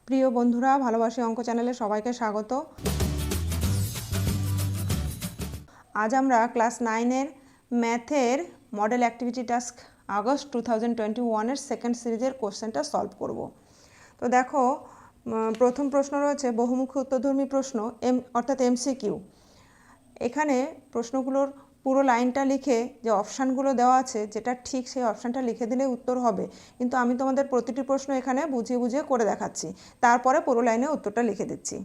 প্রিয় বন্ধুরা, ভালোবাসি অঙ্ক চ্যানেলে সবাইকে স্বাগত। আজ আমরা ক্লাস 9-এর ম্যাথের মডেল অ্যাক্টিভিটি টাস্ক আগস্ট 2021-এর সেকেন্ড সিরিজের কোশ্চেনটা সলভ করব। তো দেখো, প্রথম প্রশ্ন রয়েছে বহুমুখী উত্তরধর্মী প্রশ্ন, অর্থাৎ এমসিকিউ। এখানে প্রশ্নগুলোর পুরো লাইনটা লিখে যে অপশানগুলো দেওয়া আছে, যেটা ঠিক সেই অপশানটা লিখে দিলে উত্তর হবে। কিন্তু আমি তোমাদের প্রতিটি প্রশ্ন এখানে বুঝিয়ে বুঝিয়ে করে দেখাচ্ছি, তারপরে পুরো লাইনে উত্তরটা লিখে দিচ্ছি।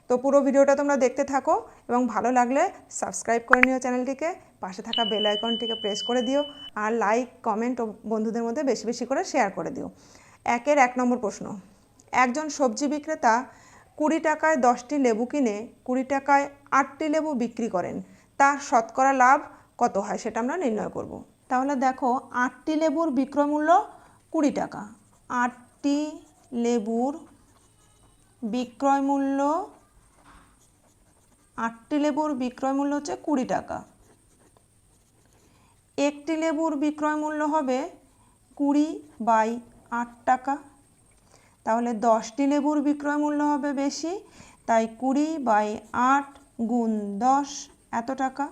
তো পুরো ভিডিওটা তোমরা দেখতে থাকো এবং ভালো লাগলে সাবস্ক্রাইব করে নিও চ্যানেলটিকে, পাশে থাকা বেল আইকনটিকে প্রেস করে দিও, আর লাইক, কমেন্ট ও বন্ধুদের মধ্যে বেশি বেশি করে শেয়ার করে দিও। 1 নম্বর প্রশ্ন, একজন সবজি বিক্রেতা 20 টাকায় 10টি লেবু কিনে 20 টাকায় 8টি লেবু বিক্রি করেন, তার শতকরা লাভ কত হয় সেটা আমরা নির্ণয় করব। তাহলে দেখো, 8টি লেবুর বিক্রয় মূল্য 20 টাকা। 8টি লেবুর বিক্রয় মূল্য 8টি লেবুর বিক্রয় মূল্য হচ্ছে 20 টাকা। একটি লেবুর বিক্রয় মূল্য হবে 20/8 টাকা। তাহলে 10টি লেবুর বিক্রয় মূল্য হবে বেশি, তাই 20/8 গুণ 10 এত টাকা।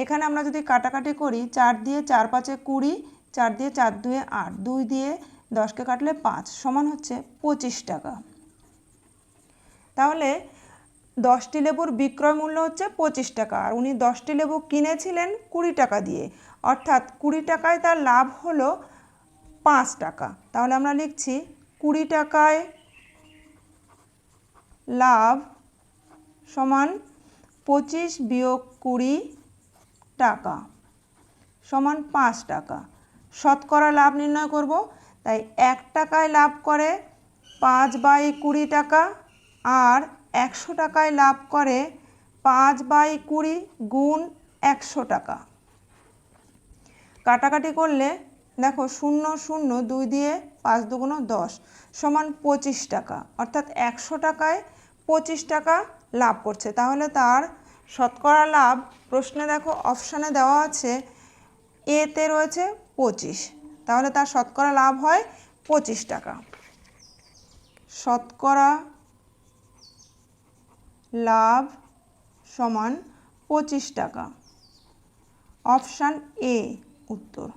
এখানে আমরা যদি কাটাকাটি করি, 4 দিয়ে 4 5-এ 20, 4 দিয়ে 4 2-এ 8, 2 দিয়ে 10কে কাটলে 5 সমান হচ্ছে 25 টাকা। তাহলে 10টি লেবুর বিক্রয় মূল্য হচ্ছে 25 টাকা, আর উনি 10টি লেবু কিনেছিলেন 20 টাকা দিয়ে, অর্থাৎ 20 টাকায় তার লাভ হলো 5 টাকা। তাহলে আমরা লিখছি 20 টাকায় লাভ সমান 25 বিয়োগ 20 টাকা সমান 5 টাকা। শতকরা লাভ নির্ণয় করব, তাই 1 টাকায় লাভ করে 5/20 টাকা, আর 100 টাকায় লাভ করে 5/20 গুণ 100 টাকা। কাটাকাটি করলে দেখো, 0 0, 2 দিয়ে 5 2 10 সমান 25 টাকা, অর্থাৎ 100 টাকায় 25 টাকা লাভ করছে। তাহলে তার শতকরা লাভ, প্রশ্নে দেখো অপশানে দেওয়া আছে এতে রয়েছে 25, তাহলে তার শতকরা লাভ হয় 25 টাকা। শতকরা লাভ সমান 25 টাকা। অপশান এ উত্তর।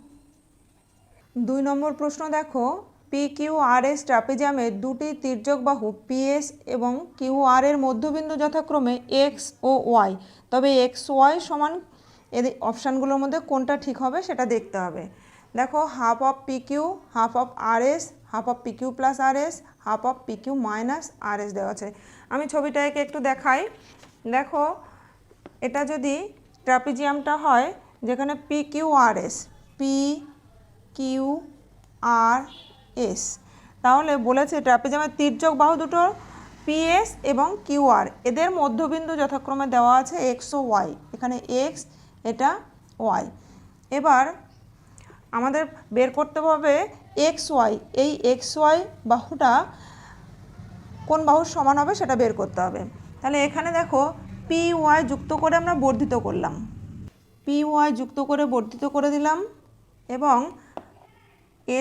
2 নম্বর প্রশ্ন দেখো, PQRS ট্রাপিজিয়ামের দুটি তির্যক বাহু PS এবং QR এর মধ্যবিন্দু যথাক্রমে X ও Y, তবে XY সমান, এদের অপশানগুলোর মধ্যে কোনটা ঠিক হবে সেটা দেখতে হবে। দেখো, half of PQ, half of RS, half of PQ plus RS, half of PQ minus RS দেওয়া আছে। আমি ছবিটাকে একটু দেখাই। দেখো, এটা যদি ট্রাপিজিয়ামটা হয় যেখানে PQRS, PQRS, তাহলে বলেছে ট্রাপিজিয়ামের তির্যক বাহু দুটো PS এবং QR, এদের মধ্যবিন্দু যথাক্রমে দেওয়া আছে X ও Y, এখানে X, এটা Y। এবার আমাদের বের করতে হবে XY, এই XY বাহুটা কোন বাহুর সমান হবে সেটা বের করতে হবে। তাহলে এখানে দেখো, PY যুক্ত করে আমরা বর্ধিত করলাম, PY যুক্ত করে বর্ধিত করে দিলাম, এবং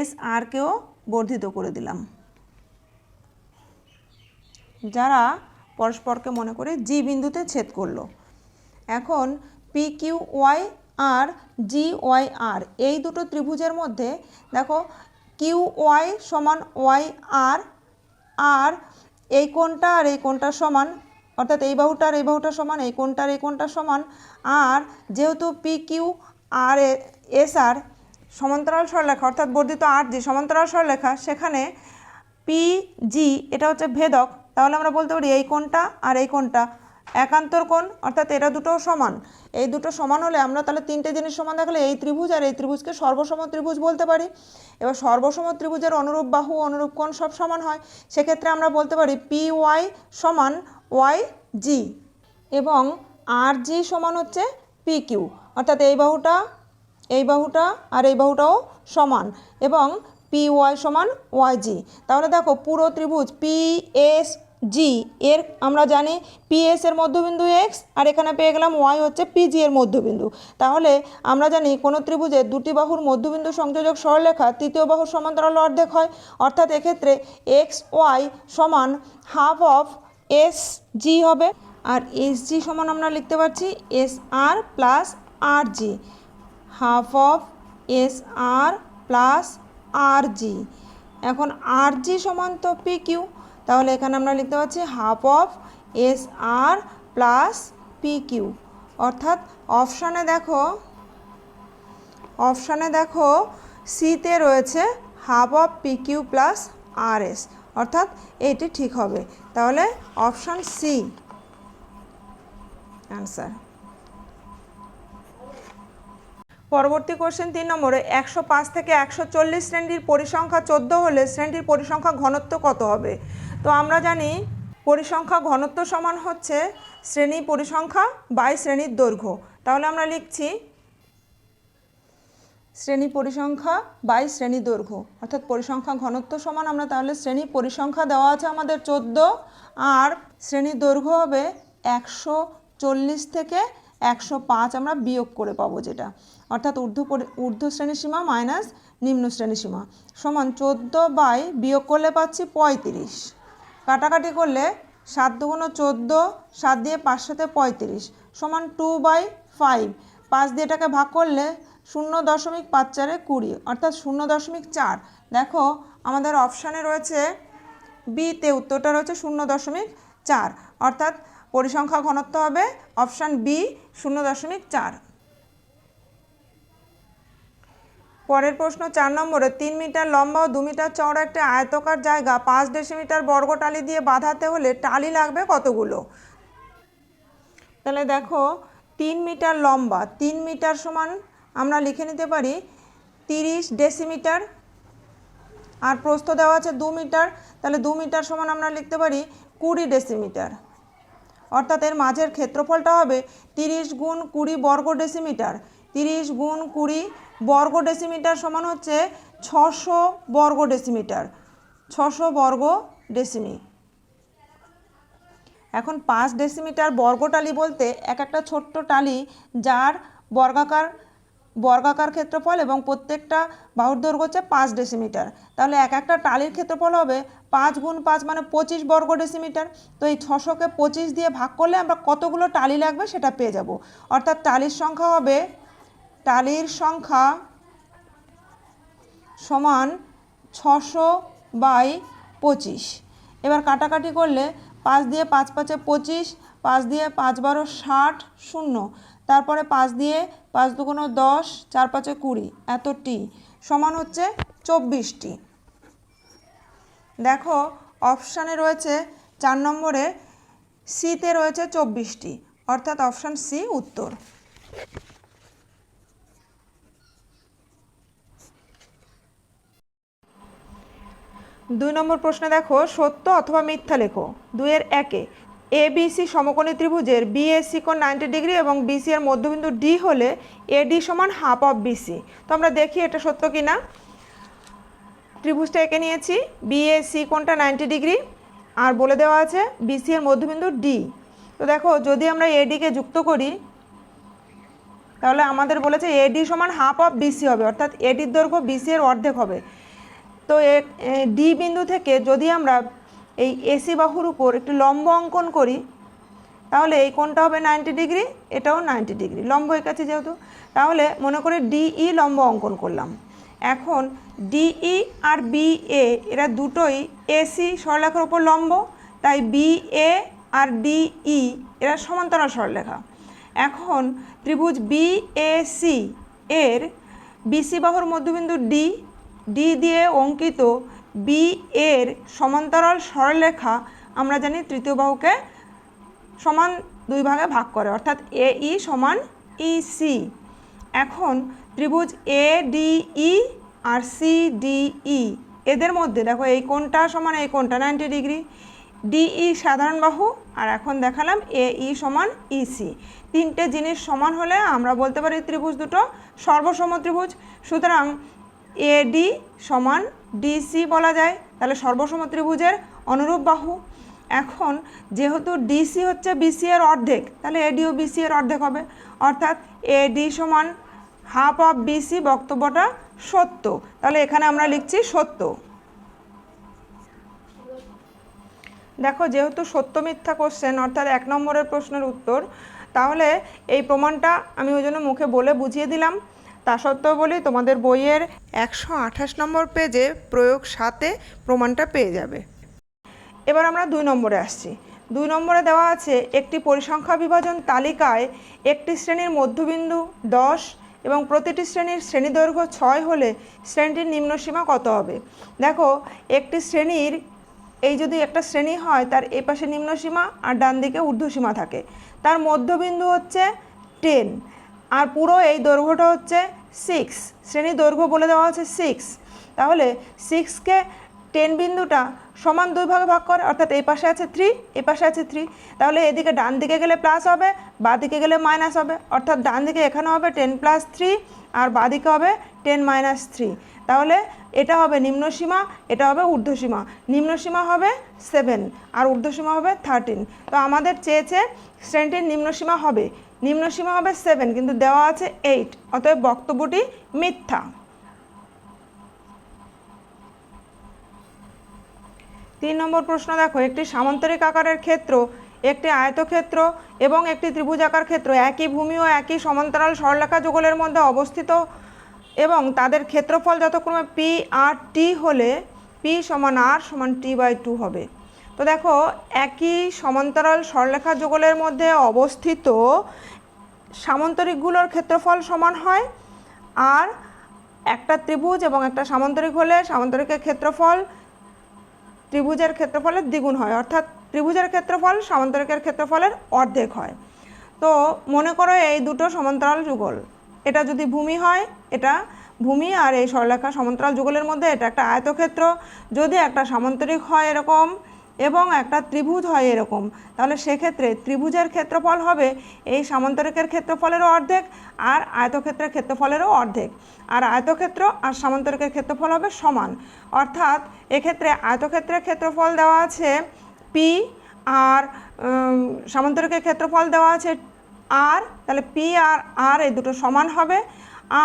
SRকেও বর্ধিত করে দিলাম, যারা পরস্পরকে মনে করে G বিন্দুতে ছেদ করলো। এখন PQY আর GYR, এই দুটো ত্রিভুজের মধ্যে দেখো QY সমান YR, আর এই কোণটা আর এই কোণটা সমান, অর্থাৎ এই বাহুটা আর এই বাহুটা সমান, এই কোণটা আর এই কোণটা সমান। আর যেহেতু PQR SR সমান্তরাল সরলরেখা, অর্থাৎ বর্ধিত RG সমান্তরাল সরলরেখা, সেখানে PG এটা হচ্ছে ভেদক, তাহলে আমরা বলতে পারি এই কোণটা আর এই কোণটা একান্তর কোণ, অর্থাৎ এরা দুটো সমান। এই দুটো সমান হলে আমরা তাহলে তিনটে জিনিস সমান দেখালে এই ত্রিভুজ আর এই ত্রিভুজকে সর্বসম ত্রিভুজ বলতে পারি। এবার সর্বসম ত্রিভুজের অনুরূপ বাহু, অনুরূপ কোণ সব সমান হয়, সেক্ষেত্রে আমরা বলতে পারি PY সমান YG, এবং RG সমান হচ্ছে PQ, অর্থাৎ এই বাহুটা আর এই বাহুটাও সমান, এবং PY সমান YG। তাহলে দেখো, পুরো ত্রিভুজ জি এর আমরা জানি পিএস এর মধ্যবিন্দু এক্স, আর এখানে পেয়ে গেলাম ওয়াই হচ্ছে পিজি এর মধ্যবিন্দু। তাহলে আমরা জানি কোনো ত্রিভুজের দুটি বাহুর মধ্যবিন্দু সংযোজক সরলরেখা তৃতীয় বাহুর সমান্তরাল অর্ধেক হয়, অর্থাৎ এক্ষেত্রে এক্স ওয়াই সমান হাফ অফ এস জি হবে। আর এস জি সমান আমরা লিখতে পারছি S R plus R G, half of S R plus R G. এখন আর জি সমান তো পি কিউ, তাহলে এখানে আমরা লিখতে পাচ্ছি half of S R plus P Q. অর্থাৎ অপশানে দেখো সিতে রয়েছে half of P Q plus R S, অর্থাৎ এটি ঠিক হবে। তাহলে অপশান সি অ্যান্সার। পরবর্তী কোশ্চেন 3 নম্বরে 105 থেকে 140 শ্রেণীর পরিসংখ্যা 14 হলে শ্রেণীর পরিসংখ্যা ঘনত্ব কত হবে? তো আমরা জানি পরিসংখ্যা ঘনত্ব সমান হচ্ছে শ্রেণী পরিসংখ্যা বাই শ্রেণীর দৈর্ঘ্য। তাহলে আমরা লিখছি শ্রেণী পরিসংখ্যা বাই শ্রেণী দৈর্ঘ্য, অর্থাৎ পরিসংখ্যা ঘনত্ব সমান আমরা তাহলে শ্রেণী পরিসংখ্যা দেওয়া আছে আমাদের 14, আর শ্রেণী দৈর্ঘ্য হবে 140 থেকে 105 আমরা বিয়োগ করে পাবো, যেটা অর্থাৎ ঊর্ধ্ব শ্রেণী সীমা মাইনাস নিম্ন শ্রেণী সীমা সমান 14 বাই বিয়োগ করলে পাচ্ছি 35, কাটাকাটি করলে 7 দুগুণ 14, 7 দিয়ে 5 সাথে 35 সমান 2/5, 5 দিয়ে এটাকে ভাগ করলে 0.54 20, অর্থাৎ 0.4। দেখো আমাদের অপশানে রয়েছে বিতে উত্তরটা রয়েছে 0.4, অর্থাৎ পরিসংখ্যা ঘনত্ব হবে অপশান বি 0.4। পরের প্রশ্ন 4 নম্বরে 3 মিটার লম্বা ও 2 মিটার চওড়া একটি আয়তকার জায়গা 5 ডেসিমিটার বর্গ টালি দিয়ে বাঁধাতে হলে টালি লাগবে কতগুলো? তাহলে দেখো 3 মিটার লম্বা, 3 মিটার সমান আমরা লিখে নিতে পারি 30 ডেসিমিটার, আর প্রস্থ দেওয়া আছে 2 মিটার, তাহলে 2 মিটার সমান আমরা লিখতে পারি 20 ডেসিমিটার, অর্থাৎ এর মাঝের ক্ষেত্রফলটা হবে 30 গুণ 20 বর্গ ডেসিমিটার। 30 গুণ 20 বর্গ ডেসিমিটার সমান হচ্ছে 600 বর্গ ডেসিমিটার, 600 বর্গ ডেসিমি। এখন 5 ডেসিমিটার বর্গ টালি বলতে একটা ছোট্ট টালি যার বর্গাকার ক্ষেত্রফল এবং প্রত্যেকটা বাহুর দৈর্ঘ্য হচ্ছে 5 ডেসিমিটার। তাহলে একটা টালির ক্ষেত্রফল হবে 5 গুণ 5 মানে 25 বর্গ ডেসিমিটার। তো এই 600কে 25 দিয়ে ভাগ করলে আমরা কতগুলো টালি লাগবে সেটা পেয়ে যাব, অর্থাৎ টালির সংখ্যা হবে সমান 600/25। এবার কাটাকাটি করলে 5 দিয়ে 5 5 25, 5 দিয়ে 5 12 60 শূন্য, তারপরে 5 দিয়ে 5 দুগুণ 10, 4 5 20, এতটি সমান হচ্ছে 24টি। দেখো অপশানে রয়েছে 4 নম্বরে সিতে রয়েছে 24টি, অর্থাৎ অপশান সি উত্তর। 2 নম্বর প্রশ্নে দেখো সত্য অথবা মিথ্যা লেখো। 2-এর 1-এ এবিসি সমকোণী ত্রিভুজের বিএসি কোণ 90 ডিগ্রি এবং বিসি এর মধ্যবিন্দু ডি হলে এডি সমান হাফ অফ বিসি। তো আমরা দেখি এটা সত্য কিনা। ত্রিভুজটা এঁকে নিয়েছি, বিএসি কোণটা 90 ডিগ্রি আর বলে দেওয়া আছে বিসি এর মধ্যবিন্দু ডি। তো দেখো যদি আমরা এডিকে যুক্ত করি তাহলে আমাদের বলেছে এডি সমান হাফ অফ বিসি হবে, অর্থাৎ এডির দৈর্ঘ্য বিসি এর অর্ধেক হবে। তো ডি বিন্দু থেকে যদি আমরা এই এসি বাহুর উপর একটি লম্ব অঙ্কন করি তাহলে এই কোণটা হবে 90 ডিগ্রি, এটাও 90 ডিগ্রি, লম্ব এঁকেছি যেহেতু। তাহলে মনে করি ডিই লম্ব অঙ্কন করলাম। এখন ডিই আর বিএ এরা দুটোই এসি সরলরেখার উপর লম্ব, তাই বিএ আর ডিই এরা সমান্তরাল সরলরেখা। এখন ত্রিভুজ বিএসি এর বিসি বাহুর মধ্যবিন্দু ডি দিয়ে অঙ্কিত বি এর সমান্তরাল সরলরেখা আমরা জানি তৃতীয় বাহুকে সমান 2 ভাগে ভাগ করে, অর্থাৎ এই সমান ইসি। এখন ত্রিভুজ এডিই আর সিডিই এদের মধ্যে দেখো এই কোণটা সমান এই কোণটা 90 ডিগ্রি, ডিই সাধারণ বাহু, আর এখন দেখালাম এই সমান ইসি। 3টে জিনিস সমান হলে আমরা বলতে পারি ত্রিভুজ দুটো সর্বসম ত্রিভুজ। সুতরাং এডি সমান ডিসি বলা যায়, তাহলে সর্বসম ত্রিভুজের অনুরূপ বাহু। এখন যেহেতু ডিসি হচ্ছে বিসি এর অর্ধেক, তাহলে এডিও বিসি এর অর্ধেক হবে, অর্থাৎ এডি সমান হাফ অফ বিসি, বক্তব্যটা সত্য, তাহলে এখানে আমরা লিখছি সত্য। দেখো যেহেতু সত্য মিথ্যা কোশ্চেন, অর্থাৎ 1 নম্বরের প্রশ্নের উত্তর, তাহলে এই প্রমাণটা আমি ওই জন্য মুখে বলে বুঝিয়ে দিলাম। তা সত্ত্বেও বলি, তোমাদের বইয়ের 128 নম্বর পেজে প্রয়োগ 7-এ প্রমাণটা পেয়ে যাবে। এবার আমরা 2 নম্বরে আসছি। 2 নম্বরে দেওয়া আছে একটি পরিসংখ্যা বিভাজন তালিকায় একটি শ্রেণীর মধ্যবিন্দু 10 এবং প্রতিটি শ্রেণীর শ্রেণীদৈর্ঘ্য 6 হলে শ্রেণীটির নিম্নসীমা কত হবে। দেখো একটি শ্রেণীর, এই যদি একটা শ্রেণী হয় তার এ পাশে নিম্নসীমা আর ডান দিকে ঊর্ধ্বসীমা থাকে, তার মধ্যবিন্দু হচ্ছে 10 আর পুরো এই দৈর্ঘ্যটা হচ্ছে 6, শ্রেণীর দৈর্ঘ্য বলে দেওয়া হচ্ছে 6, তাহলে 6কে 10 বিন্দুটা সমান 2 ভাগে ভাগ করে, অর্থাৎ এই পাশে আছে 3, এই পাশে আছে 3, তাহলে এদিকে ডান দিকে গেলে প্লাস হবে, বাঁ দিকে গেলে মাইনাস হবে, অর্থাৎ ডান দিকে এখানে হবে 10 + 3 আর বাঁ দিকে হবে 10 - 3, তাহলে এটা হবে নিম্নসীমা, এটা হবে ঊর্ধ্বসীমা। নিম্নসীমা হবে 7 আর ঊর্ধ্বসীমা হবে 13। তো আমাদের চেয়েছে শ্রেণীটির নিম্নসীমা হবে 7, কিন্তু দেওয়া আছে 8, অতএব বক্তব্যটি মিথ্যা। 3 নম্বর প্রশ্ন দেখো, একটি সামান্তরিক আকারের ক্ষেত্র, একটি আয়তক্ষেত্র এবং একটি ত্রিভুজাকার ক্ষেত্র একই ভূমি ও একই সমান্তরাল সরলরেখা যুগলের মধ্যে অবস্থিত এবং তাদের ক্ষেত্রফল যথাক্রমে পি আর টি হলে পি সমান আর সমান টি/2 হবে। তো দেখো একই সমান্তরাল সরলরেখা যুগলের মধ্যে অবস্থিত সামান্তরিকগুলোর ক্ষেত্রফল সমান হয়, আর একটা ত্রিভুজ এবং একটা সামান্তরিক হলে সামান্তরিকের ক্ষেত্রফল ত্রিভুজের ক্ষেত্রফলের দ্বিগুণ হয়, অর্থাৎ ত্রিভুজের ক্ষেত্রফল সামান্তরিকের ক্ষেত্রফলের অর্ধেক হয়। তো মনে করো এই দুটো সমান্তরাল যুগল, এটা যদি ভূমি হয়, এটা ভূমি, আর এই সরলরেখা সমান্তরাল যুগলের মধ্যে এটা একটা আয়তক্ষেত্র। যদি একটা সামান্তরিক হয় এরকম এবং একটা ত্রিভুজ হয় এরকম, তাহলে সেক্ষেত্রে ত্রিভুজের ক্ষেত্রফল হবে এই সামান্তরিকের ক্ষেত্রফলেরও অর্ধেক আর আয়তক্ষেত্রের ক্ষেত্রফলেরও অর্ধেক, আর আয়তক্ষেত্র আর সামান্তরিকের ক্ষেত্রফল হবে সমান, অর্থাৎ এক্ষেত্রে আয়তক্ষেত্রের ক্ষেত্রফল দেওয়া আছে পি আর সামান্তরিকের ক্ষেত্রফল দেওয়া আছে আর, তাহলে পি আর আর এই দুটো সমান হবে,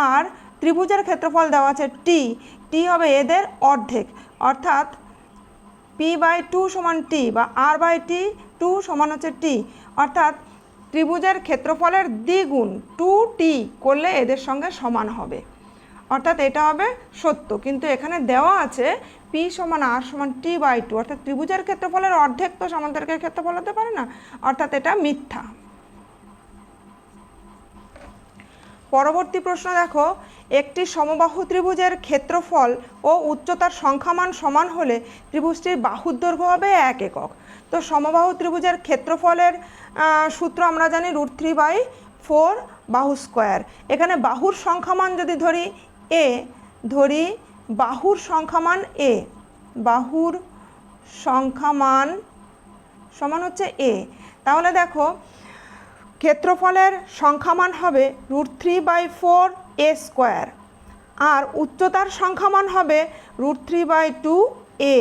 আর ত্রিভুজের ক্ষেত্রফল দেওয়া আছে টি, টি হবে এদের অর্ধেক, অর্থাৎ p/2 সমান টি বা r/2 সমান হচ্ছে টি, অর্থাৎ ত্রিভুজের ক্ষেত্রফলের দ্বিগুণ 2t করলে এদের সঙ্গে সমান হবে, অর্থাৎ এটা হবে সত্য। কিন্তু এখানে দেওয়া আছে p সমান r সমান t/2, অর্থাৎ ত্রিভুজের ক্ষেত্রফলের অর্ধেক তো সমান্তরিকের ক্ষেত্রফল হতে পারে না, অর্থাৎ এটা মিথ্যা। পরবর্তী প্রশ্ন দেখো, একটি সমবাহু ত্রিভুজের ক্ষেত্রফল ও উচ্চতার সংখ্যামান সমান হলে ত্রিভুজটির বাহুর দৈর্ঘ্য হবে 1 একক। তো সমবাহু ত্রিভুজের ক্ষেত্রফলের সূত্র আমরা জানি √3/4 বাহু স্কোয়ার। এখানে বাহুর সংখ্যামান যদি ধরি বাহুর সংখ্যামান এ, বাহুর সংখ্যামান সমান হচ্ছে এ, তাহলে দেখো ক্ষেত্রফলের সংখ্যামান হবে √3/4 a স্কোয়ার আর উচ্চতার সংখ্যামান হবে √3/2 a।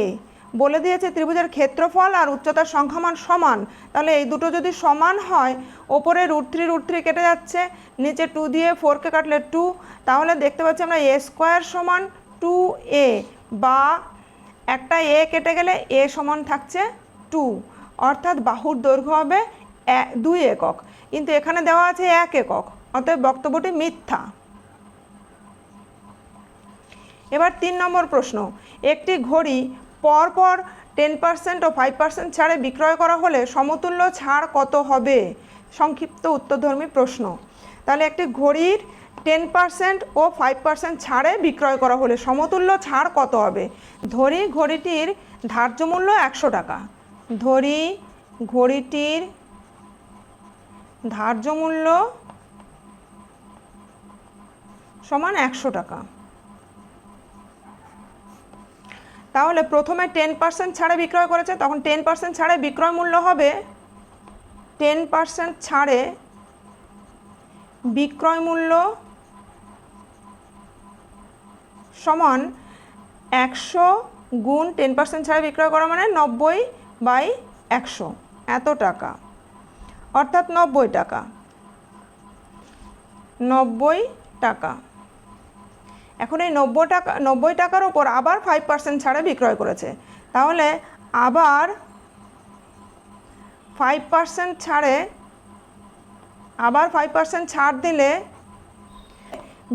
বলে দিয়েছে ত্রিভুজের ক্ষেত্রফল আর উচ্চতার সংখ্যামান সমান, তাহলে এই দুটো যদি সমান হয়, ওপরে √3 কেটে যাচ্ছে, নিচে 2 দিয়ে 4কে কাটলে 2, তাহলে দেখতে পাচ্ছি আমরা a স্কোয়ার সমান 2a, বা একটা a কেটে গেলে a সমান থাকছে 2, অর্থাৎ বাহুর দৈর্ঘ্য হবে 2 একক, কিন্তু এখানে দেওয়া আছে 1 একক, অতএব বক্তব্যটি মিথ্যা। এবার 3 নম্বর প্রশ্ন, একটি ঘড়ি পরপর 10% ও 5% ছাড়ে বিক্রয় করা হলে সমতুল্য ছাড় কত হবে? সংক্ষিপ্ত উত্তরধর্মী প্রশ্ন। তাহলে একটি ঘড়ির 10% ও 5% ছাড়ে বিক্রয় করা হলে সমতুল্য ছাড় কত হবে? ধরি ঘড়িটির ধার্য মূল্য 100 টাকা, ধরি ঘড়িটির ধার্য মূল্য সমান 100 টাকা। তাহলে প্রথমে 10% ছাড়ে বিক্রয় করেছে, তখন 10% ছাড়ে বিক্রয় মূল্য হবে 10% ছাড়ে বিক্রয় মূল্য সমান 100 গুণ 10% ছাড়ে বিক্রয় করা মানে 90/100, 100 এত টাকা, অর্থাৎ 90 টাকা। 90 টাকা। এখন এই 90 টাকার ওপর আবার 5% ছাড়ে বিক্রয় করেছে, তাহলে আবার 5% ছাড়ে, আবার 5% ছাড় দিলে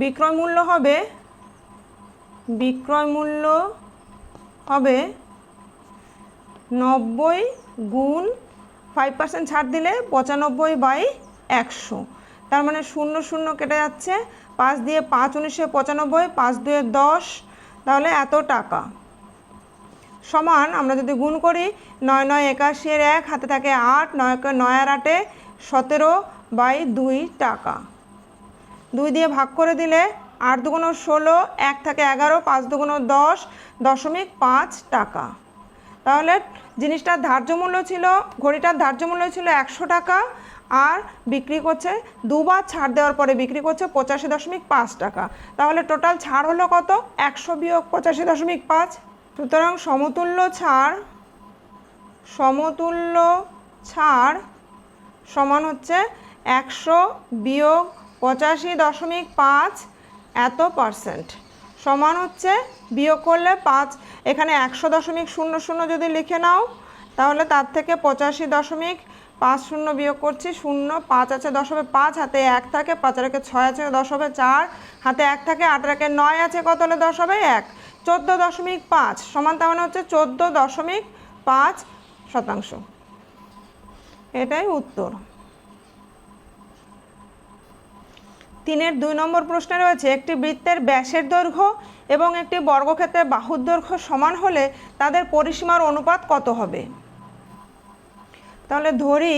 বিক্রয় মূল্য হবে 90 গুণ 5% ছাড় দিলে 95/100। তার মানে 0 0 কেটে যাচ্ছে, 5 দিয়ে 5 19 95, 5 2 10, তাহলে এত টাকা। সমান আমরা যদি গুণ করি 9 9 81 এর 1 হাতে থাকে 8, 9 আর 8 17/2 টাকা। 2 দিয়ে ভাগ করে দিলে 8 দুগুণ 16, 1 থাকে 11, 5 দুগুণ 10, 10.5 টাকা। তাহলে জিনিসটার ধার্য মূল্য ছিল, ঘড়িটার ধার্য মূল্য ছিল 100 টাকা, আর বিক্রি করছে দুবার ছাড় দেওয়ার পরে বিক্রি করছে 85.5 টাকা। তাহলে টোটাল ছাড় হলো কত? 100 বিয়োগ 85.5। সুতরাং সমতুল্য ছাড় সমান হচ্ছে 100 বিয়োগ 85.5 এত পার্সেন্ট, সমান হচ্ছে বিয়োগ করলে 5, এখানে 100.00 যদি লিখে নাও তাহলে তার থেকে 85.50 বিয়োগ করছি, 0 5 আছে 10 হবে 5, হাতে 1 থাকে, 5 আর 6 আছে 10 হবে 4, হাতে 1 থাকে, 8 আর 9 আছে, কত হলে 10 হবে 1, 14.5 সমান, তার মানে হচ্ছে 14.5%। এটাই উত্তর। 3-এর 2 নম্বর প্রশ্নে রয়েছে একটি বৃত্তের ব্যাসের দৈর্ঘ্য এবং একটি বর্গক্ষেত্রের বাহুর দৈর্ঘ্য সমান হলে তাদের পরিসীমার অনুপাত কত হবে? তাহলে ধরি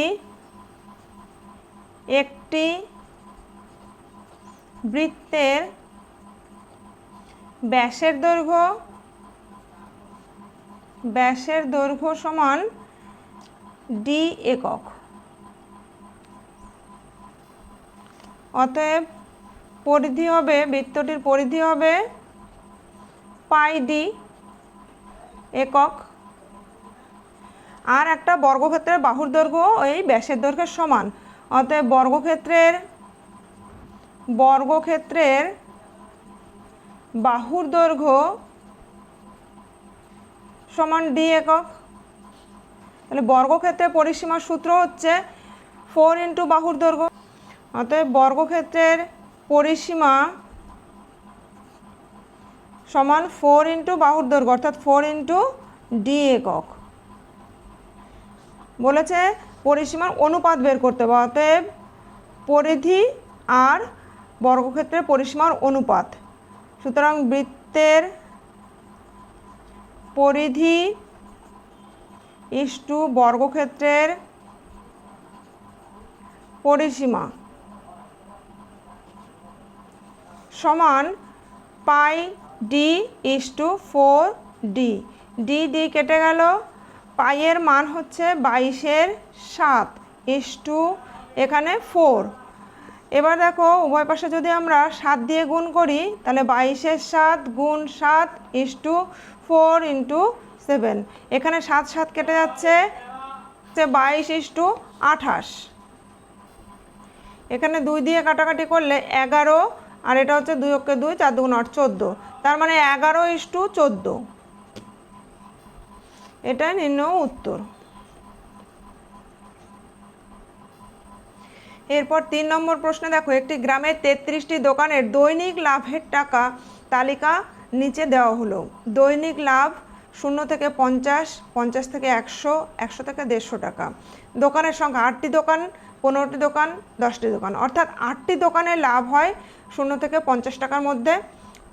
একটি বৃত্তের ব্যাসের দৈর্ঘ্য সমান d একক। অতএব পরিধি হবে, বৃত্তটির পরিধি হবে πd একক, আর একটা বর্গক্ষেত্রের বাহুর দৈর্ঘ্য এই ব্যাসের দৈর্ঘ্যের সমান। অতএব বর্গক্ষেত্রের বাহুর দৈর্ঘ্য সমান d একক। তাহলে বর্গক্ষেত্রের পরিসীমার সূত্র হচ্ছে 4 × বাহুর দৈর্ঘ্য। অতএব বর্গক্ষেত্রের পরিসীমা সমান 4 × বাহুর দৈর্ঘ্য, অর্থাৎ 4 × d একক। বলেছে পরিসীমার অনুপাত বের করতে হবে, অতএব পরিধি আর বর্গক্ষেত্রের পরিসীমার অনুপাত। সুতরাং বৃত্তের পরিধি ইস্টু বর্গক্ষেত্রের পরিসীমা সমান πd = 4d। d কেটে গেল, পাইয়ের মান হচ্ছে 22/7 ইস্টু এখানে 4। এবার দেখো উভয় পাশে যদি আমরা 7 দিয়ে গুণ করি তাহলে 22/7 গুণ 7 ইস্টু 4 × 7, এখানে 7 7 কেটে যাচ্ছে, 22/28। এখানে 2 দিয়ে কাটাকাটি করলে 11, আর এটা হচ্ছে 2 × 2 4 2 8 14, তার মানে 11/14। এটাই নির্ণয় উত্তর। এরপর 3 নম্বর প্রশ্নে দেখো একটি গ্রামের 33টি দোকানের দৈনিক লাভের টাকা তালিকা নিচে দেওয়া হলো। দৈনিক লাভ 0 থেকে 50, 50 থেকে 100, 100 থেকে 150 টাকা। দোকানের সংখ্যা 8টি দোকান, 15টি দোকান, 10টি দোকান, অর্থাৎ 8টি দোকানে লাভ হয় 0 থেকে 50 টাকার মধ্যে,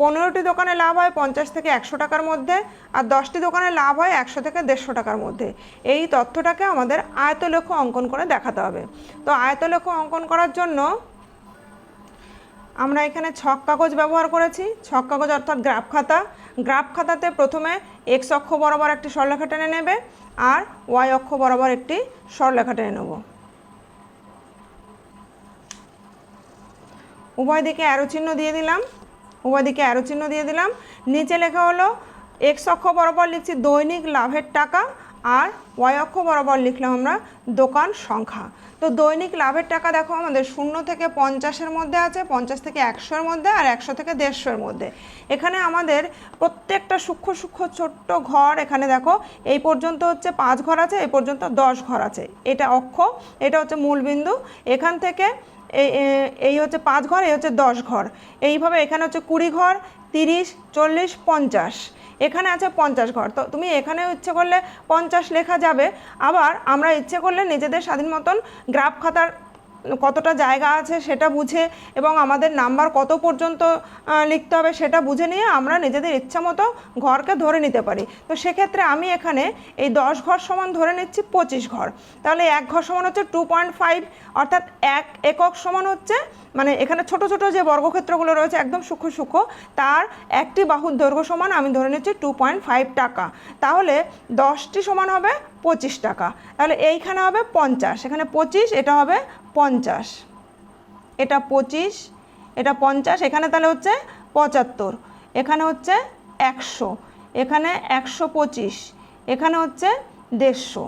15টি দোকানে লাভ হয় 50 থেকে 100 টাকার মধ্যে, আর 10টি দোকানে লাভ হয় 100 থেকে 150 টাকার মধ্যে। এই তথ্যটাকে আমাদের আয়তলেখ অঙ্কন করে দেখাতে হবে। তো আয়তলেখ অঙ্কন করার জন্য আমরা এখানে ছক কাগজ ব্যবহার করেছি। ছক কাগজ অর্থাৎ গ্রাফ খাতা। গ্রাফ খাতাতে প্রথমে x অক্ষ বরাবর একটি সরলরেখা টেনে নেবে, আর y অক্ষ বরাবর একটি সরলরেখা টেনে নেব। উভয় দিকে অ্যারো চিহ্ন দিয়ে দিলাম। নিচে লেখা হলো x অক্ষ বরাবর লিখছি দৈনিক লাভের টাকা, আর ওয়াই অক্ষ বরাবর লিখলাম আমরা দোকান সংখ্যা। তো দৈনিক লাভের টাকা দেখো আমাদের 0 থেকে 50-এর মধ্যে আছে, 50 থেকে 100-এর মধ্যে, আর 100 থেকে 150-এর মধ্যে। এখানে আমাদের প্রত্যেকটা সূক্ষ্ম সূক্ষ্ম ছোট্ট ঘর, এখানে দেখো এই পর্যন্ত হচ্ছে 5 ঘর আছে, এই পর্যন্ত 10 ঘর আছে। এটা অক্ষ, এটা হচ্ছে মূলবিন্দু। এখান থেকে এই হচ্ছে 5 ঘর, এই হচ্ছে 10 ঘর। এইভাবে এখানে হচ্ছে 20 ঘর, 30, 40, 50, এখানে আছে 50 ঘর। তো তুমি এখানে ইচ্ছে করলে 50 লেখা যাবে, আবার আমরা ইচ্ছে করলে নিজেদের স্বাধীন মতন গ্রাফ খাতার কতটা জায়গা আছে সেটা বুঝে এবং আমাদের নাম্বার কত পর্যন্ত লিখতে হবে সেটা বুঝে নিয়ে আমরা নিজেদের ইচ্ছা মতো ঘরকে ধরে নিতে পারি। তো সেক্ষেত্রে আমি এখানে এই 10 ঘর সমান ধরে নিচ্ছি 25 ঘর। তাহলে 1 ঘর সমান হচ্ছে 2.5, অর্থাৎ 1 একক সমান হচ্ছে, মানে এখানে ছোট ছোট যে বর্গক্ষেত্রগুলো রয়েছে একদম সূক্ষ্ম সূক্ষ্ম, তার একটি বাহুর দৈর্ঘ্য সমান আমি ধরে নিচ্ছি 2.5 টাকা। তাহলে 10টি সমান হবে 25 টাকা। তাহলে এইখানে হবে 50, এখানে 25, এটা হবে 50, এটা 25, এটা 50, এখানে তাহলে হচ্ছে 75, এখানে হচ্ছে 100, এখানে 125, এখানে হচ্ছে 150,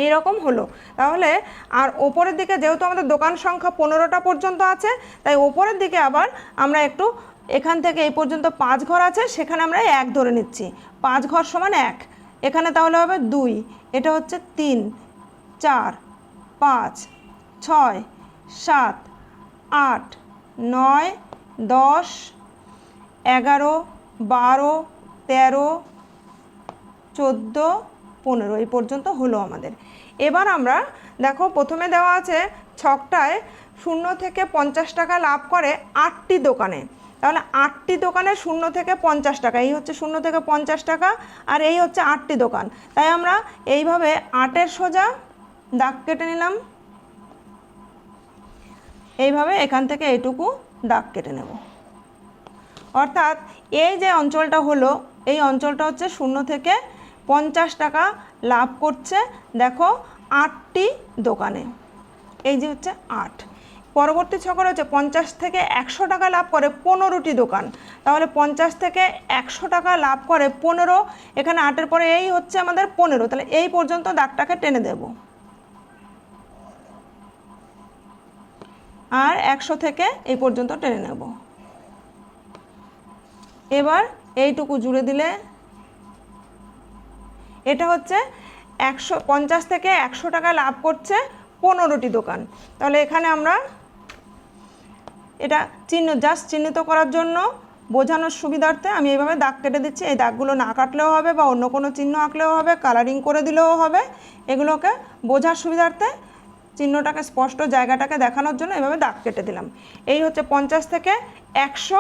এরকম হলো। তাহলে আর ওপরের দিকে যেহেতু আমাদের দোকান সংখ্যা 15টা পর্যন্ত আছে, তাই ওপরের দিকে আবার আমরা একটু এখান থেকে এই পর্যন্ত 5 ঘর আছে, সেখানে আমরা 1 ধরে নিচ্ছি। 5 ঘর সমান 1, এখানে তাহলে হবে 2, এটা হচ্ছে 3, 4, 5, 6, 7, 8, 9, 10, 11, 12, 13, 14, 15, এই পর্যন্ত হলো আমাদের। এবার আমরা দেখো প্রথমে দেওয়া আছে ছকটায় 0 থেকে 50 টাকা লাভ করে 8টি দোকানে। তাহলে 8টি দোকানে 0 থেকে 50 টাকা, এই হচ্ছে 0 থেকে 50 টাকা, আর এই হচ্ছে 8টি দোকান। তাই আমরা এইভাবে 8-এর সোজা দাগ কেটে নিলাম, এইভাবে এখান থেকে এইটুকু দাগ কেটে নেব। অর্থাৎ এই যে অঞ্চলটা হলো, এই অঞ্চলটা হচ্ছে 0 থেকে 50 টাকা লাভ করছে দেখো 8টি দোকানে, এই যে হচ্ছে 8। পরবর্তী ছক হচ্ছে 50 থেকে 100 টাকা লাভ করে 15টি দোকান। তাহলে 50 থেকে 100 টাকা লাভ করে 15, এখানে 8-এর পরে এই হচ্ছে আমাদের 15, তাহলে এই পর্যন্ত দাগটাকে টেনে দেব। আর 100 থেকে এই পর্যন্ত টেনে নেব। এবার এইটুকু জুড়ে দিলে এটা হচ্ছে 50 থেকে 100 টাকা লাভ করছে 15টি দোকান। তাহলে এখানে আমরা এটা জাস্ট চিহ্নিত করার জন্য বোঝানোর সুবিধার্থে আমি এইভাবে দাগ কেটে দিচ্ছি। এই দাগগুলো না কাটলেও হবে বা অন্য কোনো চিহ্ন আঁকলেও হবে, কালারিং করে দিলেও হবে। এগুলোকে বোঝার সুবিধার্থে চিহ্নটাকে স্পষ্ট জায়গাটাকে দেখানোর জন্য এইভাবে দাগ কেটে দিলাম। এই হচ্ছে 50 থেকে 100,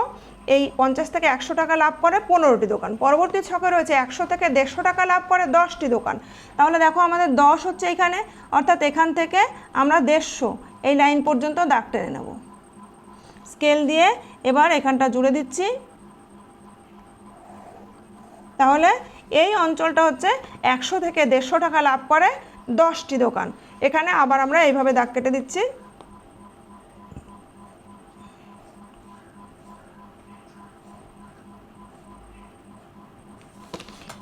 এই 50 থেকে 100 টাকা লাভ করে 15টি দোকান। পরবর্তী ছকে রয়েছে 100 থেকে 150 টাকা লাভ করে 10টি দোকান। তাহলে দেখো আমাদের 10 হচ্ছে এখানে, অর্থাৎ এখান থেকে আমরা 150 এই লাইন পর্যন্ত দাগ টেনে নেব। স্কেল দিয়ে এবার এখানটা জুড়ে দিচ্ছি। তাহলে এই অঞ্চলটা হচ্ছে 100 থেকে 150 টাকা লাভ করে 10টি দোকান। এখানে আবার আমরা এইভাবে দাগ কেটে দিচ্ছি।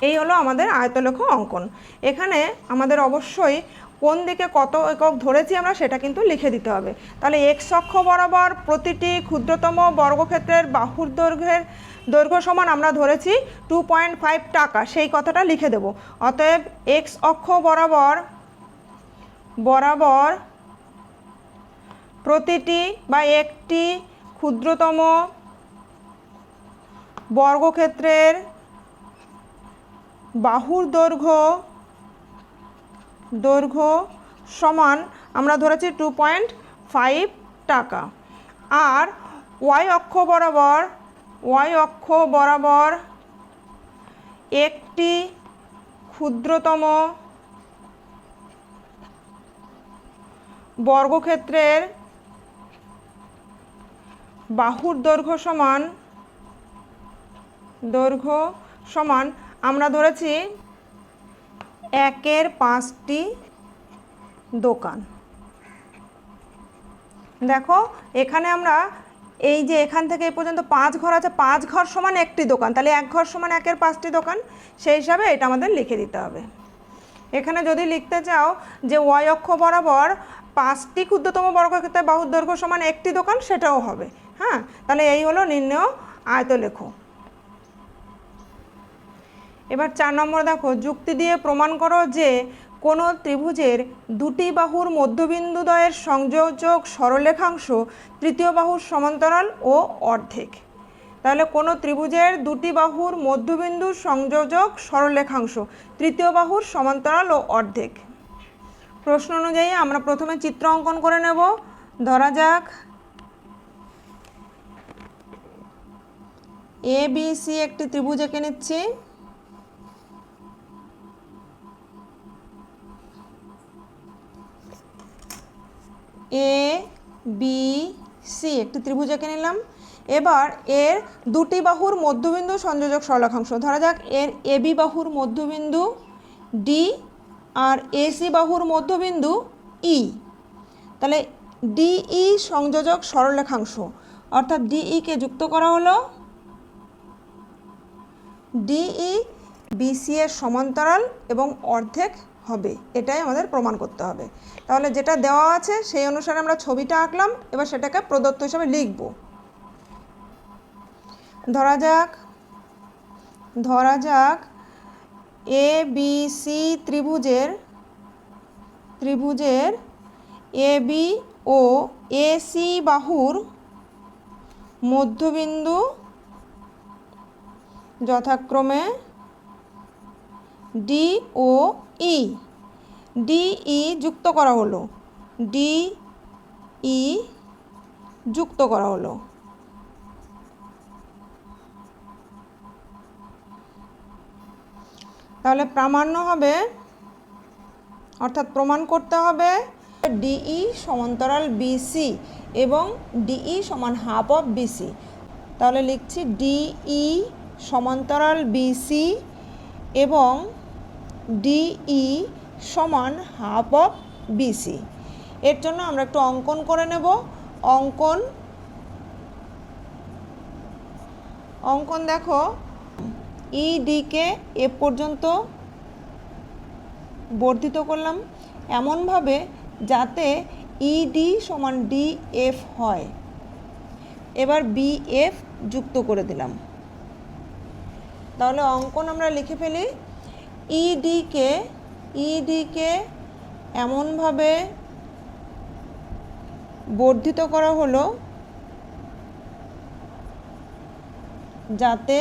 এই হলো আমাদের আয়তলেখ অঙ্কন। এখানে আমাদের অবশ্যই কোন দিকে কত একক ধরেছি আমরা সেটা কিন্তু লিখে দিতে হবে। তাহলে এক্স অক্ষ বরাবর প্রতিটি ক্ষুদ্রতম বর্গক্ষেত্রের বাহুর দৈর্ঘ্য সমান আমরা ধরেছি 2.5 টাকা, সেই কথাটা লিখে দেব। অতএব এক্স অক্ষ বরাবর প্রতিটি বা একটি ক্ষুদ্রতম বর্গক্ষেত্রের বাহুর দৈর্ঘ্য সমান আমরা ধরেছি 2.5 টাকা। আর ওয়াই অক্ষ বরাবর একটি ক্ষুদ্রতম বর্গক্ষেত্রের বাহুর দৈর্ঘ্য সমান আমরা ধরেছি 1-এর 5টি দোকান। দেখো এখানে আমরা এই যে এখান থেকে এই পর্যন্ত 5 ঘর আছে, 5 ঘর সমান একটি দোকান, তাহলে 1 ঘর সমান 1-এর 5টি দোকান, সেই হিসাবে এটা আমাদের লিখে দিতে হবে। এখানে যদি লিখতে চাও যে ওয়াই অক্ষ বরাবর 5টি ক্ষুদ্রতম বর্গক্ষেত্রের বাহুর দৈর্ঘ্য সমান একটি দোকান, সেটাও হবে। হ্যাঁ, তাহলে এই হলো নির্ণেয় আয়তলেখ। এবার 4 নম্বর দেখো, যুক্তি দিয়ে প্রমাণ করো যে কোনো ত্রিভুজের দুটি বাহুর মধ্যবিন্দুদ্বয়ের সংযোজক সরলরেখাংশ তৃতীয় বাহুর সমান্তরাল ও অর্ধেক। তাহলে কোনো ত্রিভুজের দুটি বাহুর মধ্যবিন্দু সংযোজক সরলরেখাংশ তৃতীয় বাহুর সমান্তরাল ও অর্ধেক। প্রশ্ন অনুযায়ী আমরা প্রথমে চিত্র অঙ্কন করে নেব। ধরা যাক এ বি সি একটি ত্রিভুজ এঁকে নিচ্ছি। এ বি সি একটি ত্রিভুজ এঁকে নিলাম। এবার এর দুটি বাহুর মধ্যবিন্দু সংযোজক সরলরেখাংশ, ধরা যাক এর এ বি বাহুর মধ্যবিন্দু ডি আর এ সি বাহুর মধ্যবিন্দু ই। তাহলে ডিই সংযোজক সরলরেখাংশ, অর্থাৎ ডিইকে যুক্ত করা হলো। ডিই বিসি এর সমান্তরাল এবং অর্ধেক হবে, এটাই আমাদের প্রমাণ করতে হবে। তাহলে যেটা দেওয়া আছে সেই অনুসারে আমরা ছবিটা আঁকলাম, এবার সেটাকে প্রদত্ত হিসাবে লিখব। ধরা যাক এ বি সি ত্রিভুজের A B O A C বাহুর মধ্যবিন্দু যথাক্রমে ডি ও ই। ডিই যুক্ত করা হলো, ডিই যুক্ত করা হলো। তাহলে প্রামাণ্য হবে, অর্থাৎ প্রমাণ করতে হবে ডিই সমান্তরাল বিসি এবং ডিই সমান হাফ অফ বিসি। তাহলে লিখছি ডিই সমান্তরাল বিসি এবং ডিই সমান হাফ অফ বিসি। এর জন্য আমরা একটু অঙ্কন করে নেব। অঙ্কন দেখো, ইডিকে এ পর্যন্ত বর্ধিত করলাম এমনভাবে যাতে ইডি সমান ডিএফ হয়। এবার বিএফ যুক্ত করে দিলাম। তাহলে অঙ্কন আমরা লিখে ফেলি, ইডিকে এমনভাবে বর্ধিত করা হলো যাতে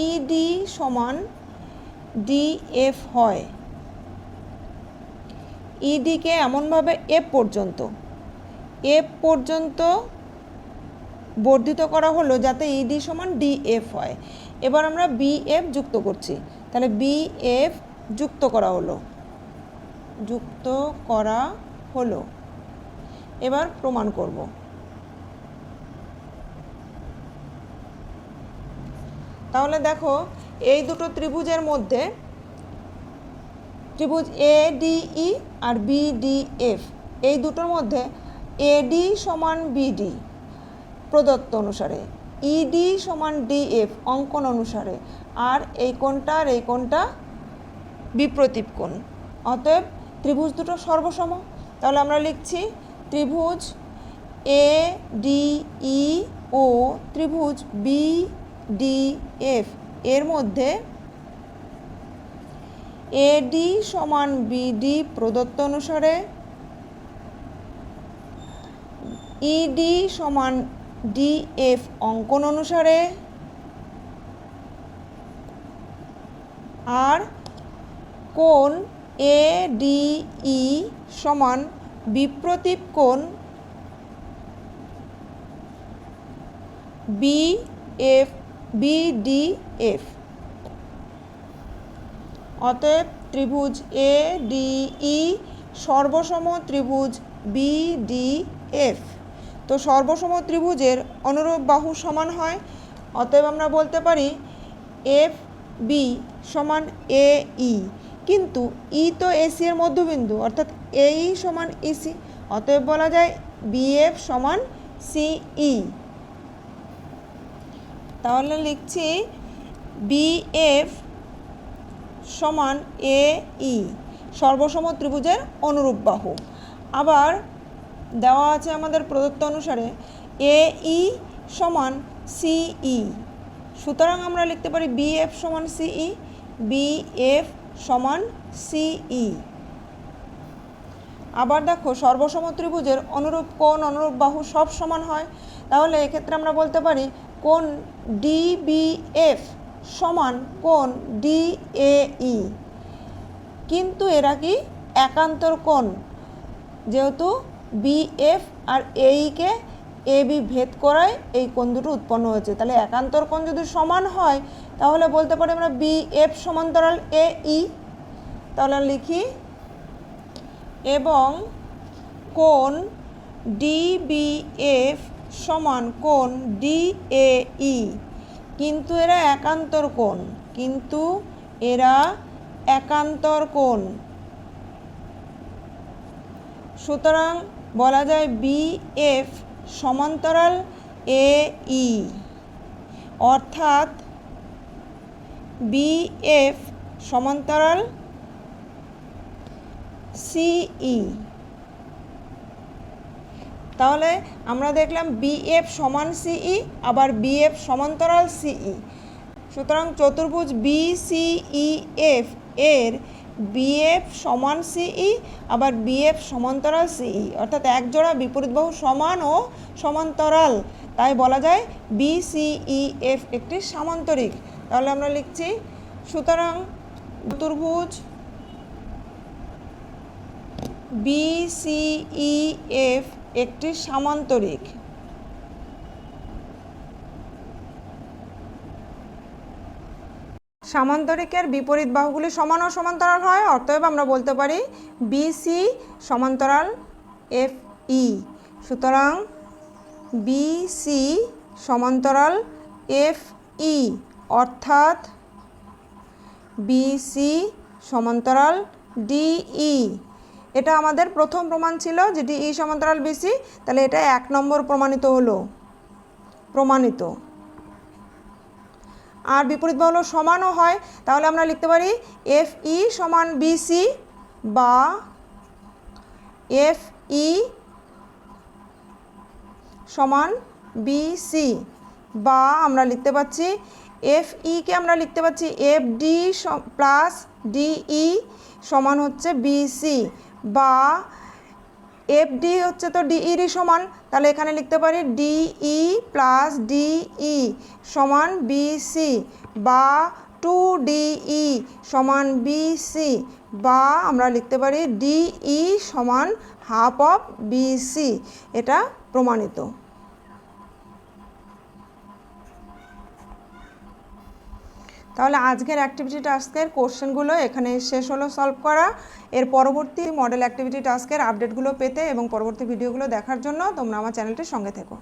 ইডি সমান ডিএফ হয়। ইডিকে এমনভাবে এফ পর্যন্ত বর্ধিত করা হলো যাতে ইডি সমান ডিএফ হয়। এবার আমরা বিএফ যুক্ত করছি, তাহলে বিএফ যুক্ত করা হলো। এবার প্রমাণ করব। তাহলে দেখো, এই দুটো ত্রিভুজের মধ্যে ত্রিভুজ এডিই আর বিডিএফ, এই দুটোর মধ্যে এডি সমান বিডি প্রদত্ত অনুসারে, ইডি সমান ডিএফ অঙ্কন অনুসারে, আর এই কোণটা বিপ্রতীপ কোণ। অতএব ত্রিভুজ দুটো সর্বসম। তাহলে আমরা লিখছি ত্রিভুজ এডিই ও ত্রিভুজ বিডিএফ এর মধ্যে এডি সমান বিডি প্রদত্ত অনুসারে, ইডি সমান ডিএফ অঙ্কন অনুসারে, আর কোণ এডিই সমান বিপ্রতীপ কোণ বিডিএফ। অতএব ত্রিভুজ এডিই সর্বসম ত্রিভুজ বিডিএফ। তো সর্বসম ত্রিভুজের অনুরূপ বাহু সমান হয়। অতএব আমরা বলতে পারি এফ বি সমান এই, কিন্তু ই তো এসি এর মধ্যবিন্দু, অর্থাৎ এই সমান ইসি। অতএব বলা যায় বিএফ সমান সিই। তাহলে লিখছি বিএফ সমান এই। সর্বসম ত্রিভুজের অনুরূপ বাহু। আবার দেওয়া আছে আমাদের প্রদত্ত অনুসারে এই সমান সিই, সুতরাং আমরা লিখতে পারি বিএফ সমান সিই, বিএফ সমান সিই। আবার দেখো সর্বসম ত্রিভুজের অনুরূপ কোণ অনুরূপ বাহু সব সমান হয়, তাহলে এক্ষেত্রে আমরা বলতে পারি কোণ ডিবিএফ সমান কোণ ডিএই, কিন্তু এরা কি একান্তর কোণ, যেহেতু বিএফ আর এইকে এবি ভেদ করায় এই কোণ দুটো উৎপন্ন হয়েছে, তাহলে একান্তর কোণ যদি সমান হয় তাহলে বলতে পারি আমরা বিএফ সমান্তরাল এই। তাহলে লিখি এবং কোণ ডিবিএফ সমান কোণ ডিএই, কিন্তু এরা একান্তর কোণ, কিন্তু এরা একান্তর কোণ, সুতরাং বলা যায় বিএফ সমান্তরাল এই, অর্থাৎ বিএফ সমান্তরাল সিই। তাহলে আমরা দেখলাম বিএফ সমান সিই, আবার বিএফ সমান্তরাল সিই, সুতরাং চতুর্ভুজ বিসিইএফ এর বিএফ সমান সিই আবার বিএফ সমান্তরাল সিই, অর্থাৎ একজোড়া বিপরীত বাহু সমান ও সমান্তরাল, তাই বলা যায় বিসিইএফ একটি সামান্তরিক। তাহলে আমরা লিখছি সুতরাং চতুর্ভুজ বিসিইএফ একটি সামান্তরিক। সামান্তরিকের বিপরীত বাহুগুলি সমান ও সমান্তরাল হয়, অতএব আমরা বলতে পারি বিসি সমান্তরাল এফ ই। সুতরাং বিসি সমান্তরাল এফ ই, অর্থাৎ বিসি সমান্তরাল ডিই। এটা আমাদের প্রথম প্রমাণ ছিল যে ডিই সমান্তরাল বিসি, তাহলে এটা 1 নম্বর প্রমাণিত হলো, প্রমাণিত। আর বিপরীত বাহু সমানও হয়, তাহলে আমরা লিখতে পারি এফ ই সমান বিসি বা এফ ই সমান বিসি, বা আমরা লিখতে পাচ্ছি এফ ইকে আমরা লিখতে পাচ্ছি এফ ডি প্লাস ডিই সমান হচ্ছে বিসি, বা এফ ডি হচ্ছে তো ডিইরই সমান, তাহলে এখানে লিখতে পারি ডিই প্লাস ডিই সমান বিসি, বা 2ডিই সমান বিসি, বা আমরা লিখতে পারি ডিই সমান হাফ অফ বিসি। এটা প্রমাণিত। তাহলে আজকের অ্যাক্টিভিটি টাস্কের কোশ্চেনগুলো এখানে শেষ হলো সলভ করা। এর পরবর্তী মডেল অ্যাক্টিভিটি টাস্কের আপডেটগুলো পেতে এবং পরবর্তী ভিডিওগুলো দেখার জন্য তোমরা আমার চ্যানেলটির সঙ্গে থেকো।